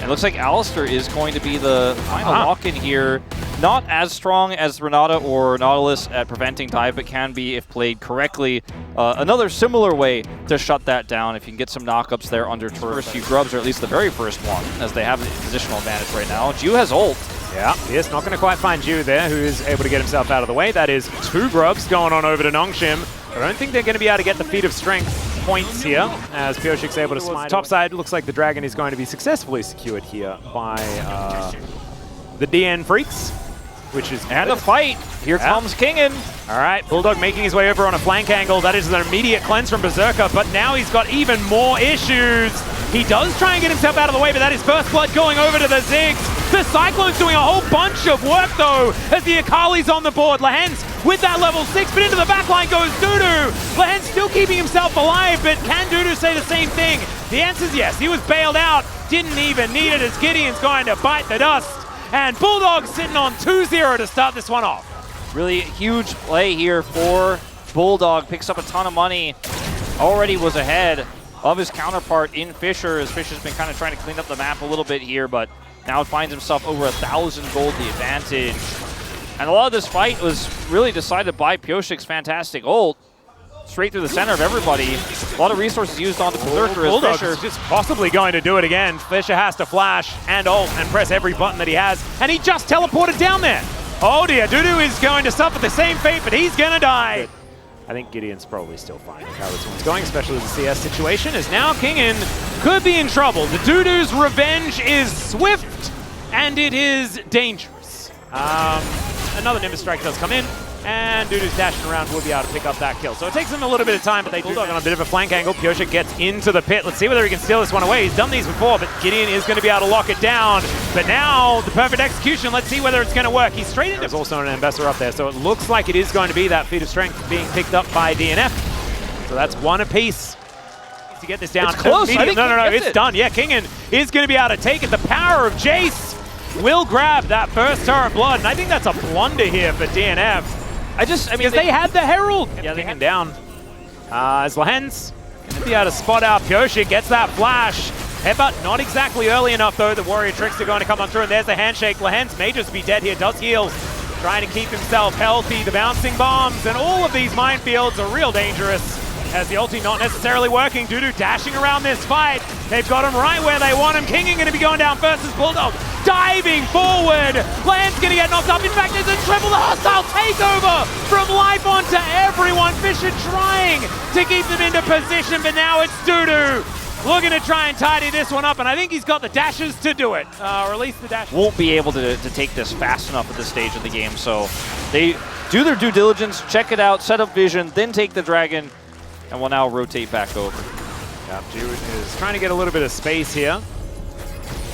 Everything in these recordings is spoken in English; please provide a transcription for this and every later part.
It looks like Alistair is going to be the final lock-in here. Not as strong as Renata or Nautilus at preventing dive, but can be if played correctly. Another similar way to shut that down if you can get some knockups there under first few grubs, or at least the very first one, as they have the positional advantage right now. Ju has ult. Yeah, he is not going to quite find Ju there, who is able to get himself out of the way. That is 2 grubs going on over to Nongshim. I don't think they're going to be able to get the feat of strength points here, as Pioshik's able to smite. Top side, looks like the Dragon is going to be successfully secured here by the DN Freecs, which is and a fight. Here comes Kingen. All right, Bulldog making his way over on a flank angle. That is an immediate cleanse from Berserker, but now he's got even more issues. He does try and get himself out of the way, but that is first blood going over to the Ziggs. The Cyclone's doing a whole bunch of work, though, as the Akali's on the board. Lehens with that level 6, but into the backline goes Dudu. Lehens still keeping himself alive, but can Dudu say the same thing? The answer is yes. He was bailed out, didn't even need it, as Gideon's going to bite the dust. And Bulldog sitting on 2-0 to start this one off. Really huge play here for Bulldog. Picks up a ton of money. Already was ahead of his counterpart in Fisher, as Fisher's been kind of trying to clean up the map a little bit here, but now finds himself over 1,000 gold the advantage. And a lot of this fight was really decided by Pioshik's fantastic ult. Straight through the center of everybody. A lot of resources used on the Berserker as Bulldog Fisher is just possibly going to do it again. Fisher has to flash and ult and press every button that he has, and he just teleported down there. Oh dear, Dudu is going to suffer the same fate, but he's going to die. I think Gideon's probably still fine with how this one's going, especially with the CS situation, as now Kingen could be in trouble. The Dudu's revenge is swift, and it is dangerous. Another Nimbus Strike does come in, and Dudu's dashing around will be able to pick up that kill. So it takes him a little bit of time, but they Bulldog on a bit of a flank angle. Pioshik gets into the pit. Let's see whether he can steal this one away. He's done these before, but Gideon is going to be able to lock it down. But now, the perfect execution. Let's see whether it's going to work. He's straight into... There's also an Ambassador up there, so it looks like it is going to be that feat of strength being picked up by DNF. So that's one apiece. To get this down. It's close. I think no, it's done. Yeah, Kingen is going to be able to take it. The power of Jace will grab that first turret blood, and I think that's a blunder here for DNF. I mean, because they had the Herald. Yeah, they him down. As Lehens going to be able to spot out Pioshik, gets that flash. Headbutt not exactly early enough, though. The Warrior Tricks are going to come on through, and there's the handshake. Lehens may just be dead here, does heal. Trying to keep himself healthy. The bouncing bombs and all of these minefields are real dangerous. As the ulti not necessarily working, Dudu dashing around this fight. They've got him right where they want him. Kingen going to be going down first as Bulldog diving forward. Lance going to get knocked up. In fact, there's a triple hostile takeover from life onto everyone. Fisher trying to keep them into position, but now it's Dudu looking to try and tidy this one up, and I think he's got the dashes to do it, or at least the dashes. Won't be able to take this fast enough at this stage of the game, so they do their due diligence, check it out, set up vision, then take the Dragon, and will now rotate back over. Yeah, Ju is trying to get a little bit of space here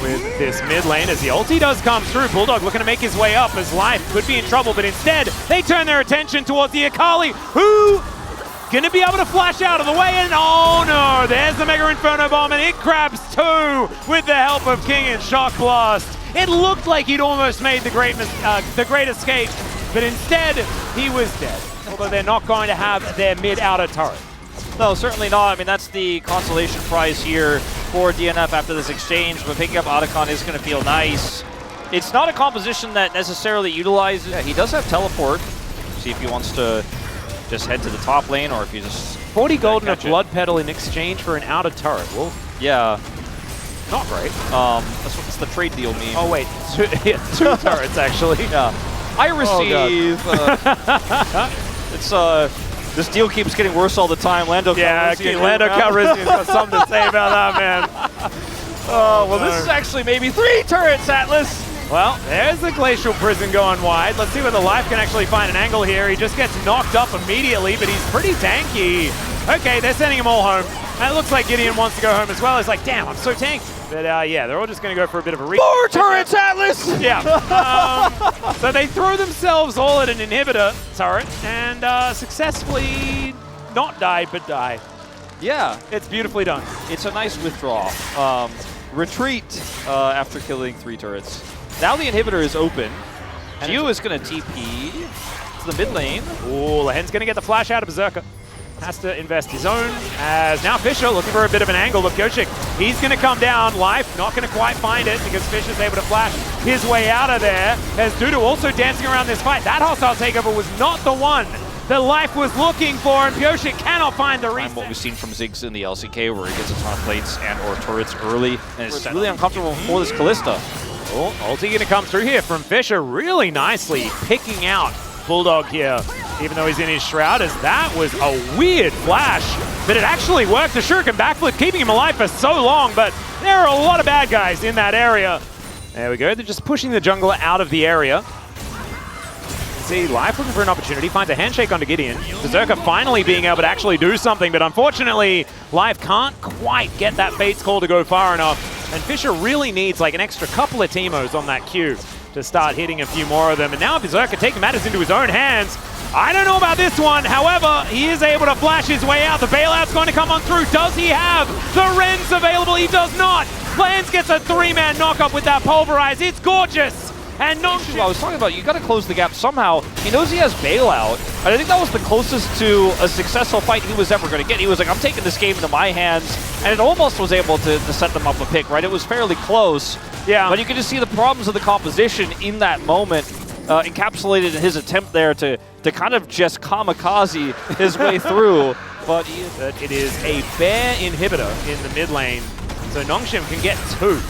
with this mid lane as the ulti does come through. Bulldog looking to make his way up as Life could be in trouble, but instead they turn their attention towards the Akali, who gonna be able to flash out of the way, and oh no, there's the Mega Inferno Bomb, and it grabs 2 with the help of King and Shock Blast. It looked like he'd almost made the great escape, but instead he was dead. Although they're not going to have their mid-outer turret. No, certainly not. I mean, that's the consolation prize here for DNF after this exchange, but picking up Otacon is going to feel nice. It's not a composition that necessarily utilizes... Yeah, he does have teleport. See if he wants to just head to the top lane, or if he just... 40 gold and a blood petal in exchange for an outer turret. Well, yeah. Not great. That's the trade deal meme. Oh, wait. 2 turrets, actually. Yeah. I receive... this deal keeps getting worse all the time. Lando Calrissian's got something to say about that, man. Oh, well, this is actually maybe 3 turrets, Atlas. Well, there's the Glacial Prison going wide. Let's see whether Life can actually find an angle here. He just gets knocked up immediately, but he's pretty tanky. Okay, they're sending him all home. And it looks like Gideon wants to go home as well. He's like, damn, I'm so tanky. But yeah, they're all just going to go for a bit of a... 4 turrets, Atlas! Yeah. So they throw themselves all at an inhibitor turret and successfully not die, but die. Yeah. It's beautifully done. It's a nice withdrawal. Retreat after killing 3 turrets. Now the inhibitor is open. Gio is going to TP to the mid lane. Ooh, Lehen's going to get the flash out of Berserker. has to invest his own, as now Fisher looking for a bit of an angle. Look, Yoshik, he's going to come down. Life not going to quite find it because Fisher's able to flash his way out of there. There's Dudu also dancing around this fight. That hostile takeover was not the one that Life was looking for, and Yoshik cannot find the reason. What we've seen from Ziggs in the LCK, where he gets a ton of plates and or turrets early, and it's really uncomfortable for this Kalista. Oh, ulti going to come through here from Fisher really nicely, picking out Bulldog here, even though he's in his shroud, as that was a weird flash, but it actually worked. The shuriken backflip keeping him alive for so long, but there are a lot of bad guys in that area. There we go, they're just pushing the jungler out of the area. See, Life looking for an opportunity, finds a handshake onto Gideon. Berserker finally being able to actually do something, but unfortunately, Life can't quite get that Fate's Call to go far enough. And Fisher really needs like an extra couple of Teemos on that queue to start hitting a few more of them. And now Berserker taking matters into his own hands. I don't know about this one. However, he is able to flash his way out. The bailout's going to come on through. Does he have the Rens available? He does not. Plans gets a 3-man knockup with that Pulverize. It's gorgeous. And Nongshim, I was talking about, you got to close the gap somehow. He knows he has bailout, and I think that was the closest to a successful fight he was ever going to get. He was like, I'm taking this game into my hands, and it almost was able to set them up a pick, right? It was fairly close. Yeah. But you can just see the problems of the composition in that moment, encapsulated in his attempt there to kind of just kamikaze his way through. But it is a bear inhibitor in the mid lane, so Nongshim can get 2.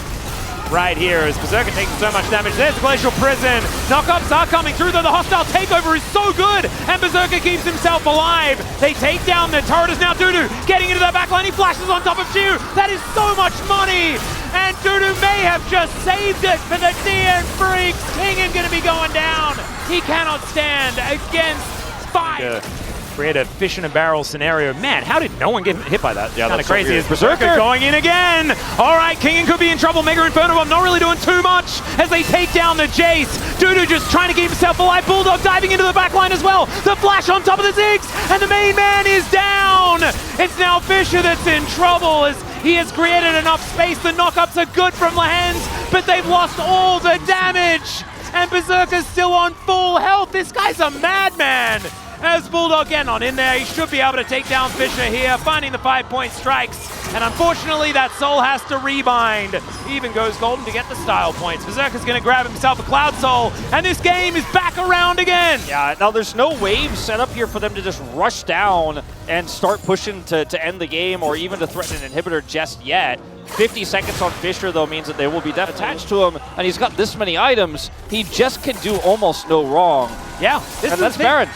Right here as Berserker taking so much damage. There's the Glacial Prison. Knockups are coming through though. The hostile takeover is so good, and Berserker keeps himself alive. They take down the turret. Is now Dudu getting into that backline. He flashes on top of Jiu. That is so much money, and Dudu may have just saved it for the DN Freecs. Kingen going to be going down. He cannot stand against 5. Create a fish in a barrel scenario. Man, how did no one get hit by that? Yeah, kind of that's so crazy. weird. Is Berserker going in again? All right, Kingen could be in trouble. Mega Inferno Bomb not really doing too much as they take down the Jace. Dudu just trying to keep himself alive. Bulldog diving into the backline as well. The flash on top of the Ziggs, and the main man is down. It's now Fisher that's in trouble as he has created enough space. The knockups are good from Lehens, but they've lost all the damage. And Berserker's still on full health. This guy's a madman. As Bulldog getting on in there, he should be able to take down Fisher here, finding the 5-point strikes. And unfortunately, that Soul has to rebind. He even goes golden to get the style points. Berserker's going to grab himself a Cloud Soul, and this game is back around again. Yeah, now there's no wave set up here for them to just rush down and start pushing to end the game or even to threaten an inhibitor just yet. 50 seconds on Fisher, though, means that they will be attached to him, and he's got this many items. He just can do almost no wrong. Yeah, and that's Baron.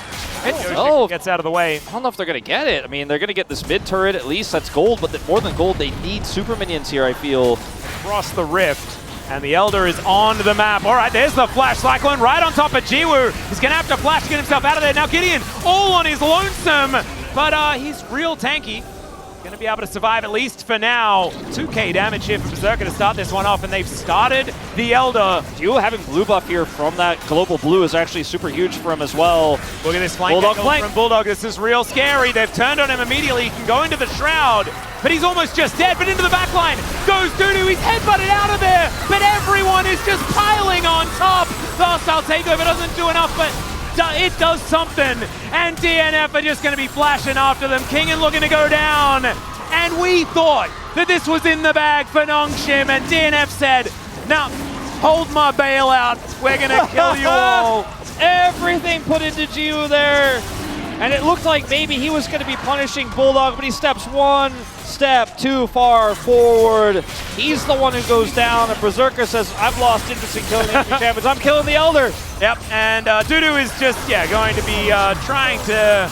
Gets out of the way. I don't know if they're going to get it. I mean, they're going to get this mid turret at least. That's gold, but more than gold, they need super minions here, I feel. Across the rift, and the Elder is on the map. All right, there's the flash. Cyclone right on top of Jiwoo. He's going to have to flash to get himself out of there. Now Gideon all on his lonesome, but he's real tanky. Going to be able to survive at least for now. 2k damage here for Berserker to start this one off, and they've started the Elder. Duo having blue buff here from that global blue is actually super huge for him as well. Look at this flank from Bulldog. This is real scary. They've turned on him immediately. He can go into the Shroud, but he's almost just dead. But into the backline goes Dudu. He's headbutted out of there, but everyone is just piling on top. The hostile takeover doesn't do enough, but it does something, and DNF are just going to be flashing after them. Kingen looking to go down, and we thought that this was in the bag for Nongshim, and DNF said, "Now, hold my bailout. We're going to kill you all." Everything put into Jiu there, and it looked like maybe he was going to be punishing Bulldog, but he steps one step too far forward. He's the one who goes down, and Berserker says, "I've lost interest in killing the enemy champions. I'm killing the Elder." Yep, and Dudu is just, going to be trying to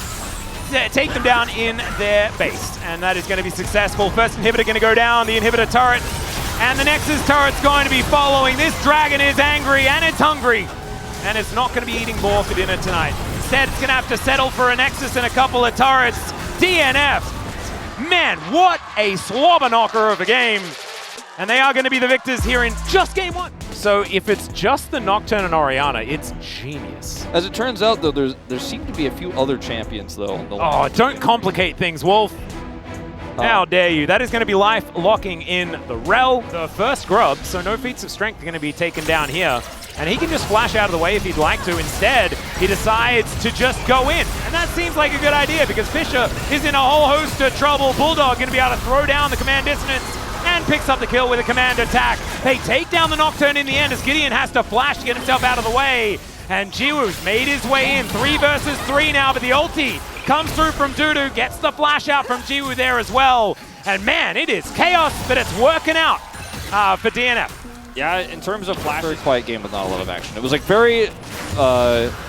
take them down in their base, and that is going to be successful. First inhibitor going to go down, the inhibitor turret, and the Nexus turret's going to be following. This dragon is angry, and it's hungry, and it's not going to be eating boar for dinner tonight. Instead, it's going to have to settle for a Nexus and a couple of turrets. DNF. Man, what a slobber knocker of a game. And they are going to be the victors here in just game 1. So if it's just the Nocturne and Orianna, it's genius. As it turns out, though, there seem to be a few other champions, though. Oh, don't complicate things, Wolf. How dare you. That is going to be Life locking in the Rel. The first grub, so no feats of strength are going to be taken down here. And he can just flash out of the way if he'd like to. Instead, he decides to just go in. And that seems like a good idea because Fisher is in a whole host of trouble. Bulldog going to be able to throw down the command dissonance and picks up the kill with a command attack. They take down the Nocturne in the end as Gideon has to flash to get himself out of the way. And Jiwoo's made his way in. 3 versus 3 now, but the ulti comes through from Dudu, gets the flash out from Jiwoo there as well. And man, it is chaos, but it's working out for DNF. Yeah, in terms of flash, very quiet game with not a lot of action. It was like very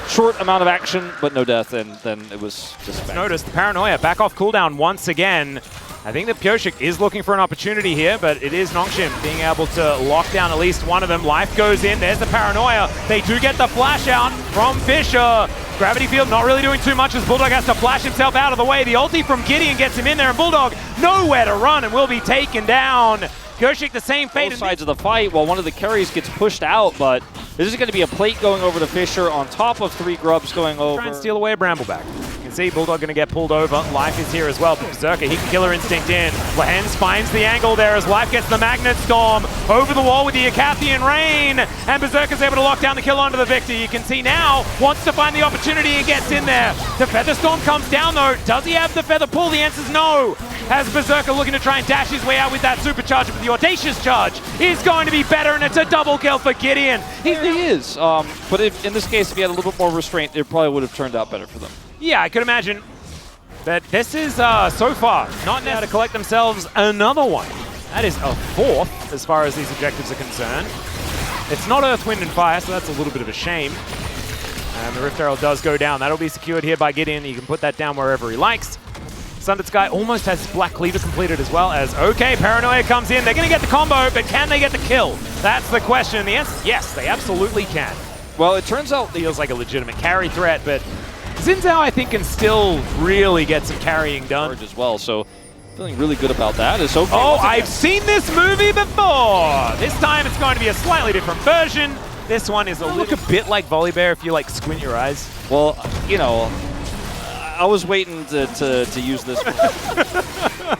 short amount of action, but no death, and then it was just back. Notice the Paranoia back off cooldown once again. I think that Pyosik is looking for an opportunity here, but it is Nongshim being able to lock down at least one of them. Life goes in, there's the Paranoia. They do get the flash out from Fisher. Gravity Field not really doing too much as Bulldog has to flash himself out of the way. The ulti from Gideon gets him in there, and Bulldog nowhere to run and will be taken down. Pyosik the same fate. Both sides of the fight while one of the carries gets pushed out, but this is going to be a plate going over to Fisher on top of 3 grubs going over. Try and steal away a Brambleback. You can see Bulldog going to get pulled over. Life is here as well, but Berserker, he can Killer Instinct in. Lehens finds the angle there as Life gets the Magnet Storm over the wall with the Acathian Rain, and Berserker's able to lock down the kill onto the Victor. You can see now, wants to find the opportunity and gets in there. The Feather Storm comes down though. Does he have the Feather Pull? The answer's no. As Berserker looking to try and dash his way out with that supercharge, but the Audacious Charge is going to be better, and it's a double kill for Gideon. He is, but in this case, if he had a little bit more restraint, it probably would have turned out better for them. Yeah, I could imagine that this is, so far, not now to collect themselves another one. That is a 4th as far as these objectives are concerned. It's not Earth, Wind, and Fire, so that's a little bit of a shame. And the Rift Arrow does go down. That'll be secured here by Gideon. He can put that down wherever he likes. Sundered Sky almost has Black Cleaver completed as well as, okay, Paranoia comes in. They're going to get the combo, but can they get the kill? That's the question. And the answer is yes, they absolutely can. Well, it turns out feels like a legitimate carry threat, but Xin Zhao, I think, can still really get some carrying done. As well, so feeling really good about that. It's okay. Oh, I've seen this movie before. This time it's going to be a slightly different version. This one is look a bit like Volibear if you like squint your eyes. Well, you know, I was waiting to use this one.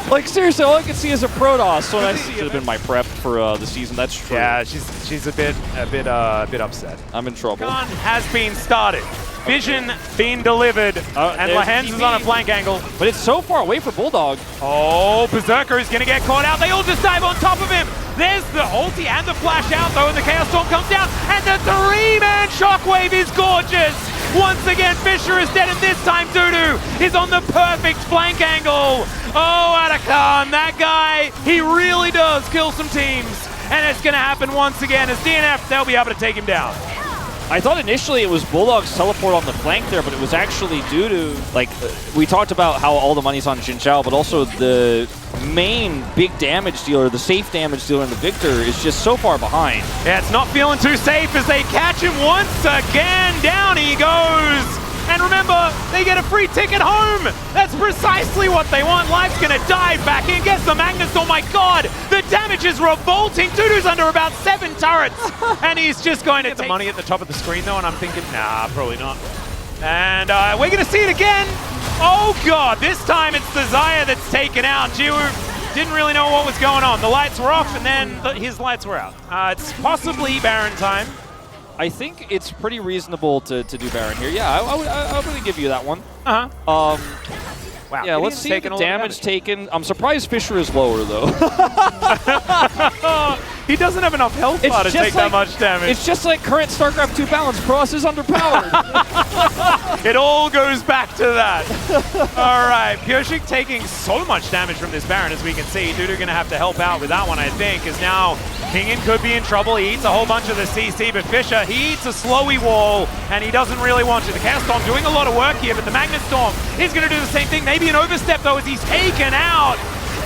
Like, seriously, all I can see is a Protoss, so I should have been my prep for the season. That's true. Yeah, she's a bit upset. I'm in trouble. Gun has been started. Vision being delivered, and Lehens is on a flank angle. But it's so far away for Bulldog. Oh, Berserker is going to get caught out. They all just dive on top of him. There's the ulti and the flash out, though, and the Chaos Storm comes down, and the 3-man Shockwave is gorgeous. Once again, Fisher is dead, and this time Dudu is on the perfect flank angle. Oh, Atakan, that guy, he really does kill some teams. And it's going to happen once again as DNF, they'll be able to take him down. I thought initially it was Bulldog's teleport on the flank there, but it was actually Dudu. Like, we talked about how all the money's on Xin Zhao, but also the main big damage dealer, the safe damage dealer in the Victor, is just so far behind. Yeah, it's not feeling too safe as they catch him once again. Down he goes. And remember, they get a free ticket home. That's precisely what they want. Life's gonna dive back in, gets the Magnus. Oh my God, the damage is revolting. Dudu's under about 7 turrets, and he's just going to take the money at the top of the screen though, and I'm thinking, nah, probably not. And we're gonna see it again. Oh God, this time it's the Xayah that's taken out. Jiwoo didn't really know what was going on. The lights were off, and then his lights were out. It's possibly Baron time. I think it's pretty reasonable to do Baron here. Yeah, I would give you that one. Uh-huh. Wow. Yeah, let's see the damage taken. I'm surprised Fisher is lower, though. He doesn't have enough health bar to take that much damage. It's just like current StarCraft 2 balance. Cross is underpowered. It all goes back to that. All right, Pyosik taking so much damage from this Baron, as we can see. Dudu going to have to help out with that one, I think, as now Kingen could be in trouble. He eats a whole bunch of the CC, but Fisher, he eats a slowy wall, and he doesn't really want to. The Chaos Storm doing a lot of work here, but the Magnet Storm is going to do the same thing. Maybe an overstep, though, as he's taken out.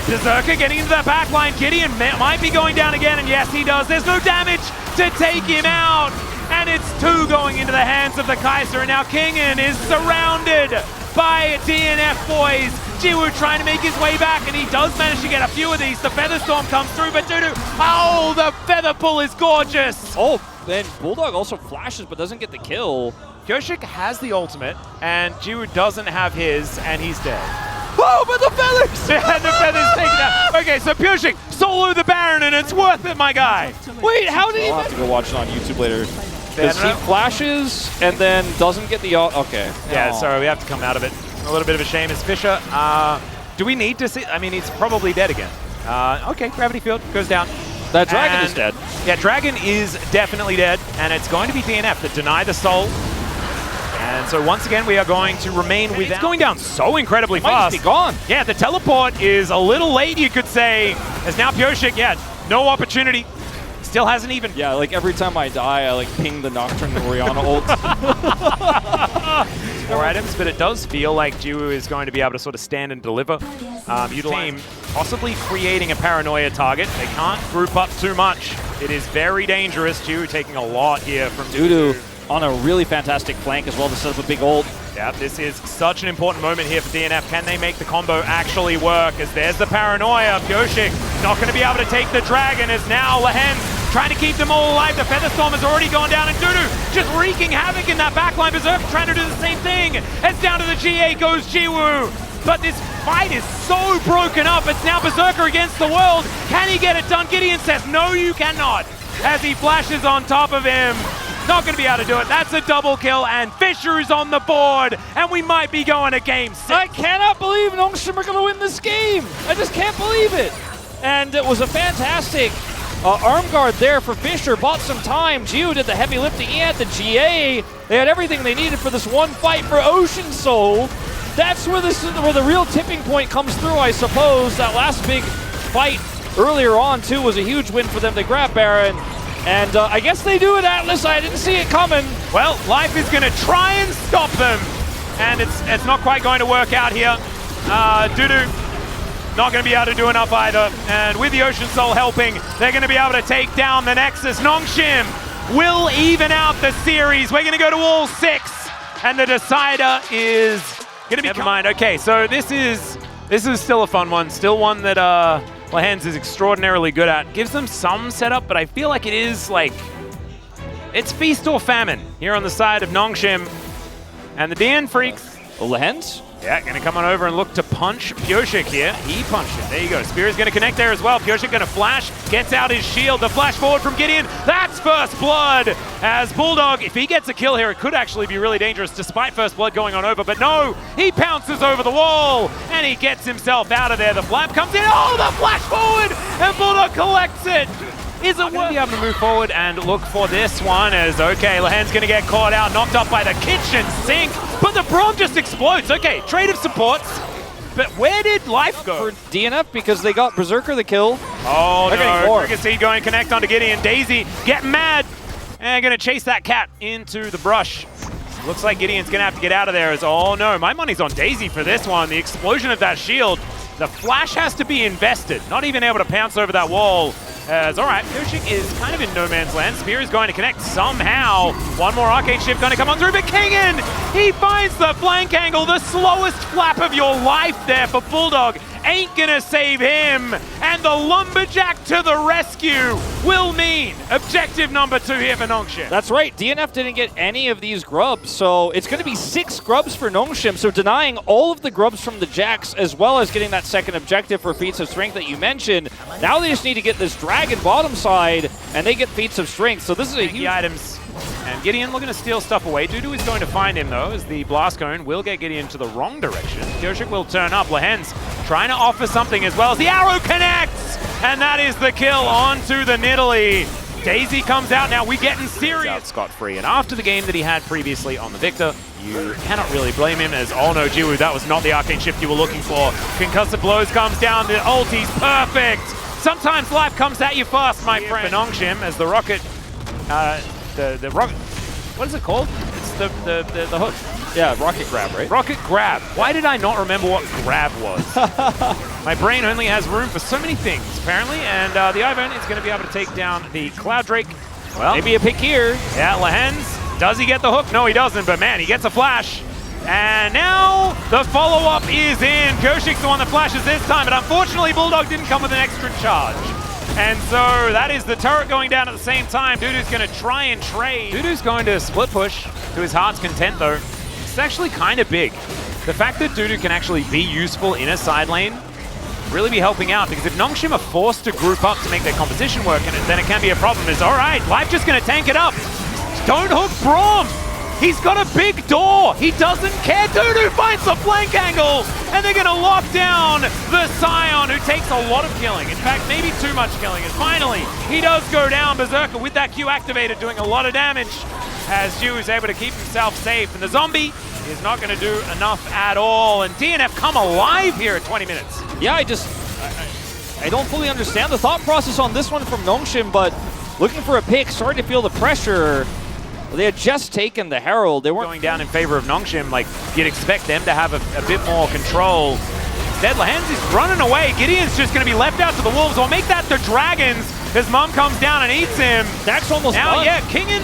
Berserker getting into that back line. Gideon might be going down again, and yes, he does. There's no damage to take him out, and it's 2 going into the hands of the Kaiser, and now Kingen is surrounded by DNF boys. Jiwoo trying to make his way back, and he does manage to get a few of these. The Feather Storm comes through, but Dudu, oh, the Feather Pull is gorgeous. Oh, then Bulldog also flashes, but doesn't get the kill. Pyosik has the ultimate, and Jiwoo doesn't have his, and he's dead. Oh, but the feathers! Yeah, the feathers taken out. Okay, so Pyosik solo the Baron, and it's worth it, my guy. Wait, how did he? I'll have to go watch it on YouTube later. Because he flashes and then doesn't get the okay. Yeah, sorry, we have to come out of it. A little bit of a shame is Fisher. Do we need to see? I mean, he's probably dead again. Okay, Gravity Field goes down. That Dragon is dead. Yeah, Dragon is definitely dead, and it's going to be DNF that deny the soul. And so once again, we are going to remain with. It's going down so incredibly fast. Might be gone. Yeah, the teleport is a little late, you could say. As now Pyosik, yeah, no opportunity. Still hasn't even. Yeah, like every time I die, I like ping the Nocturne Orianna ult. More items, but it does feel like Jiwoo is going to be able to sort of stand and deliver. Team possibly creating a paranoia target. They can't group up too much. It is very dangerous. Jiwoo taking a lot here from Dudu on a really fantastic flank as well to set up a big ult. Yeah, this is such an important moment here for DNF. Can they make the combo actually work? As there's the paranoia. Pyosik not going to be able to take the Dragon as now Lehens trying to keep them all alive. The Featherstorm has already gone down, and Dudu just wreaking havoc in that backline. Berserker trying to do the same thing. As down to the GA goes Jiwoo. But this fight is so broken up. It's now Berserker against the world. Can he get it done? Gideon says, no, you cannot. As he flashes on top of him. Not going to be able to do it. That's a double kill, and Fisher is on the board, and we might be going to game 6. I cannot believe Nongshim are going to win this game. I just can't believe it. And it was a fantastic arm guard there for Fisher. Bought some time. Jiwoo did the heavy lifting. He had the GA. They had everything they needed for this one fight for Ocean Soul. That's where the real tipping point comes through, I suppose. That last big fight earlier on, too, was a huge win for them to grab Baron. And I guess they do it, Atlas. I didn't see it coming. Well, Life is going to try and stop them. And it's not quite going to work out here. Dudu not going to be able to do enough either. And with the Ocean Soul helping, they're going to be able to take down the Nexus. Nongshim will even out the series. We're going to go to all 6. And the decider is going to be... Never mind. Okay, so this is still a fun one. Still one that... Lehens is extraordinarily good at. Gives them some setup, but I feel like it is like... It's feast or famine here on the side of Nongshim. And the DN Freecs. Lehens? Yeah, going to come on over and look to punch Pyosik here. He punched it. There you go. Spear is going to connect there as well. Pyosik going to flash. Gets out his shield. The flash forward from Gideon. That's first blood. As Bulldog, if he gets a kill here, it could actually be really dangerous despite first blood going on over. But no, he pounces over the wall. And he gets himself out of there. The flap comes in. Oh, the flash forward. And Bulldog collects it. Is it worth? Be able to move forward and look for this one as, okay, Lehens going to get caught out, knocked up by the kitchen sink, but the Braum just explodes. Okay, trade of supports, but where did Life go? For DNF, because they got Berserker the kill. Oh no, Fricassee going to connect onto Gideon. Daisy getting mad and going to chase that cat into the brush. Looks like Gideon's going to have to get out of there as, oh no, my money's on Daisy for this one. The explosion of that shield. The flash has to be invested, not even able to pounce over that wall. As, all right, Pyosik is kind of in no man's land. Spear is going to connect somehow. One more arcade shift going to come on through, but Kingen, he finds the flank angle. The slowest flap of your life there for Bulldog ain't gonna save him. And the Lumberjack to the rescue will mean objective number 2 here for Nongshim. That's right, DNF didn't get any of these grubs, so it's gonna be 6 grubs for Nongshim, so denying all of the grubs from the Jacks as well as getting that second objective for Feats of Strength that you mentioned. Now they just need to get this Dragon bottom side, and they get Feats of Strength, so this is a huge... items. And Gideon looking to steal stuff away. Dudu is going to find him, though, as the Blast Cone will get Gideon to the wrong direction. Pyosik will turn up. Lehens trying to offer something as well as the arrow connects! And that is the kill onto the Nidalee. Daisy comes out now. We getting serious. Scot-free. And after the game that he had previously on the Victor, you cannot really blame him as, oh no, Jiwoo, that was not the arcane shift you were looking for. Concussive blows comes down. The ulti's perfect. Sometimes life comes at you fast, my friend. For Nongshim as the rocket... The rocket, what is it called? It's the hook. Yeah, rocket grab, right? Rocket grab. Why did I not remember what grab was? My brain only has room for so many things, apparently, and the Ivern is going to be able to take down the Cloud Drake. Well, maybe a pick here. Yeah, Lehens, does he get the hook? No, he doesn't, but man, he gets a flash. And now the follow-up is in. Pyosik the one that flashes this time, but unfortunately Bulldog didn't come with an extra charge. And so that is the turret going down at the same time. Dudu's going to try and trade. Dudu's going to split push to his heart's content, though. It's actually kind of big. The fact that Dudu can actually be useful in a side lane really be helping out, because if Nongshim are forced to group up to make their composition work, and then it can be a problem. Is all right, Life just going to tank it up. don't hook Braum. He's got a big door. He doesn't care. Dudu finds the flank angle, and they're going to lock down the Scion, who takes a lot of killing. In fact, maybe too much killing. And finally, he does go down. Berserker with that Q activated, doing a lot of damage, as Jiwoo is able to keep himself safe. And the zombie is not going to do enough at all. And DNF come alive here at 20 minutes. Yeah, I don't fully understand the thought process on this one from Nongshim, but looking for a pick, starting to feel the pressure. They had just taken the Herald. They weren't going down in favor of Nongshim. Like, you'd expect them to have a bit more control. Instead, Lahens is running away. Gideon's just going to be left out to the Wolves. Or make that the Dragons. His mom comes down and eats him. That's almost now, done. Yeah, Kingen,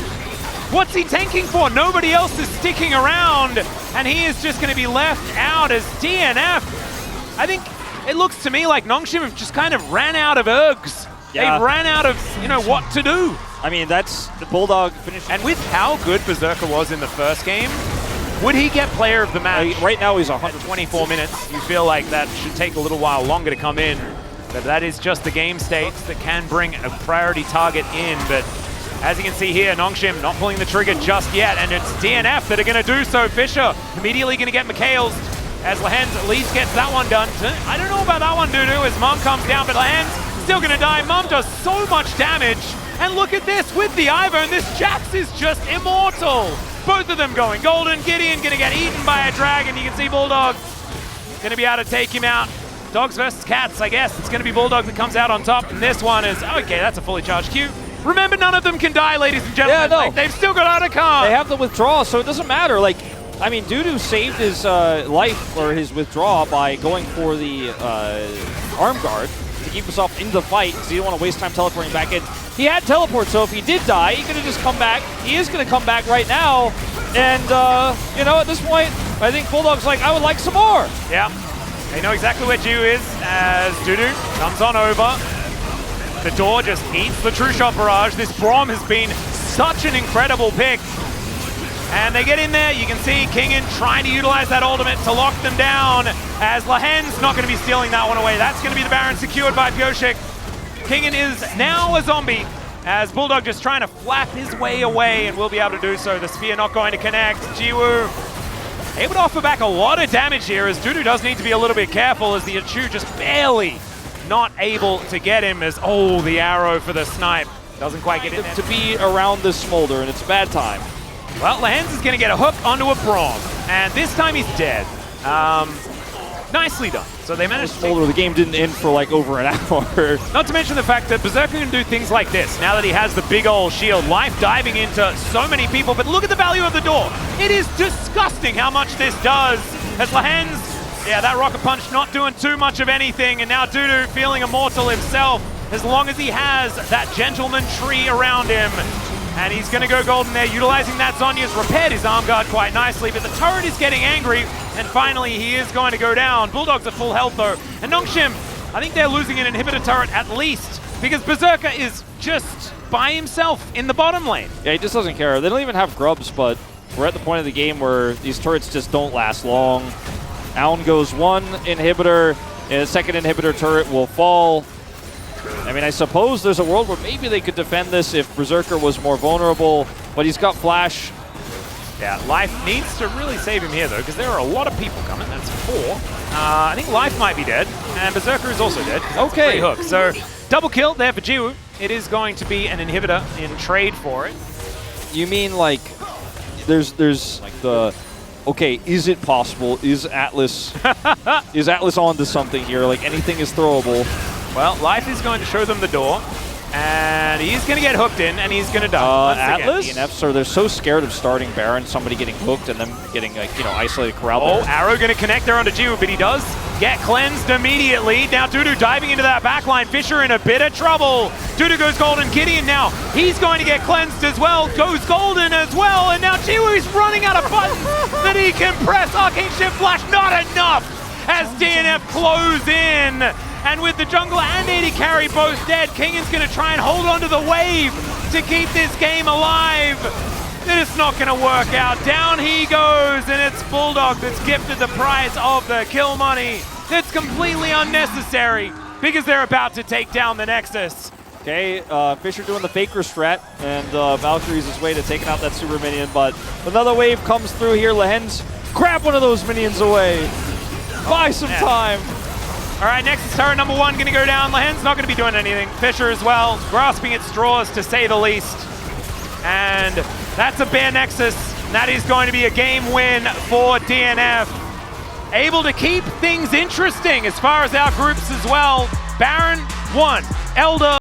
what's he tanking for? Nobody else is sticking around. And he is just going to be left out as DNF. I think it looks to me like Nongshim have just kind of ran out of ergs. Yeah. They ran out of, what to do. I mean, that's the Bulldog finish. And with how good Berserker was in the first game, would he get player of the match? Right now he's 124 minutes. You feel like that should take a little while longer to come in. But that is just the game states that can bring a priority target in. But as you can see here, Nongshim not pulling the trigger just yet. And it's DNF that are going to do so. Fisher immediately going to get McHale's as Lahens at least gets that one done. I don't know about that one, Dudu, as Mum comes down, but Lahens still going to die. Mum does so much damage. And look at this with the Ivo, and this Jax is just immortal. Both of them going golden. Gideon going to get eaten by a dragon. You can see Bulldog going to be able to take him out. Dogs versus cats, I guess. It's going to be Bulldog that comes out on top, and this one is, okay, that's a fully charged Q. Remember, none of them can die, ladies and gentlemen. Yeah, no. Like, they've still got Otacon. They have the withdraw, so it doesn't matter. Like, I mean, Dudu saved his life or his withdraw by going for the arm guard to keep himself in the fight because he didn't want to waste time teleporting back in. He had teleport, so if he did die, he could have just come back. He is going to come back right now. And, at this point, I think Bulldog's like, I would like some more. Yeah. They know exactly where Jiwoo is as Dudu comes on over. The door just eats the True Shot barrage. This Braum has been such an incredible pick. And they get in there. You can see Kingen trying to utilize that ultimate to lock them down as Lahen's not going to be stealing that one away. That's going to be the Baron secured by Pyoshik. Kingen is now a zombie as Bulldog just trying to flap his way away and will be able to do so. The spear not going to connect. Jiwoo able to offer back a lot of damage here as Dudu does need to be a little bit careful as the Achu just barely not able to get him as, the arrow for the snipe. Doesn't quite get in there. To be around this smolder, and it's a bad time. Well, Lahens is going to get a hook onto a Braum, and this time he's dead. Nicely done. So they managed to smolder. The game didn't end for like over an hour. Not to mention the fact that Berserker can do things like this. Now that he has the big old shield, life diving into so many people, but look at the value of the door. It is disgusting how much this does. As Lahens, that rocket punch not doing too much of anything, and now Dudu feeling immortal himself as long as he has that gentleman tree around him. And he's going to go golden there, utilizing that. Zonya's repaired his arm guard quite nicely, but the turret is getting angry, and finally he is going to go down. Bulldog's at full health though, and Nongshim, I think they're losing an inhibitor turret at least, because Berserker is just by himself in the bottom lane. Yeah, he just doesn't care. They don't even have grubs, but we're at the point of the game where these turrets just don't last long. Aun goes one inhibitor, and a second inhibitor turret will fall. I mean, I suppose there's a world where maybe they could defend this if Berserker was more vulnerable, but he's got Flash. Yeah, Life needs to really save him here, though, because there are a lot of people coming. That's 4. I think Life might be dead, and Berserker is also dead. Okay. Hook. So, double kill there for Jiwoo. It is going to be an inhibitor in trade for it. You mean, like, there's like the... Okay, is it possible? Is Atlas onto something here? Like, anything is throwable. Well, Life is going to show them the door, and he's going to get hooked in, and he's going to die. Atlas? DNFs are, they're so scared of starting Baron, somebody getting hooked, and them getting, like, isolated corral. Arrow going to connect there onto Jiwoo, but he does get cleansed immediately. Now Dudu diving into that backline. Fisher in a bit of trouble. Dudu goes golden. Gideon now, he's going to get cleansed as well. Goes golden as well, and now Jiwoo's running out of buttons that he can press. Arcane Shift Flash, not enough, as DNF close in. And with the jungler and AD carry both dead, Kingen's going to try and hold on to the wave to keep this game alive. It's not going to work out. Down he goes, and it's Bulldog that's gifted the prize of the kill money. It's completely unnecessary because they're about to take down the Nexus. Okay, Fisher doing the Faker strat, and Valkyrie's his way to taking out that super minion, but another wave comes through here. Lehen's grab one of those minions away. Buy some time. All right, next is turret number 1 gonna go down. Lehen's not gonna be doing anything. Fisher as well, grasping at straws to say the least. And that's a bare Nexus. That is going to be a game win for DNF. Able to keep things interesting as far as our groups as well. Baron 1, Elder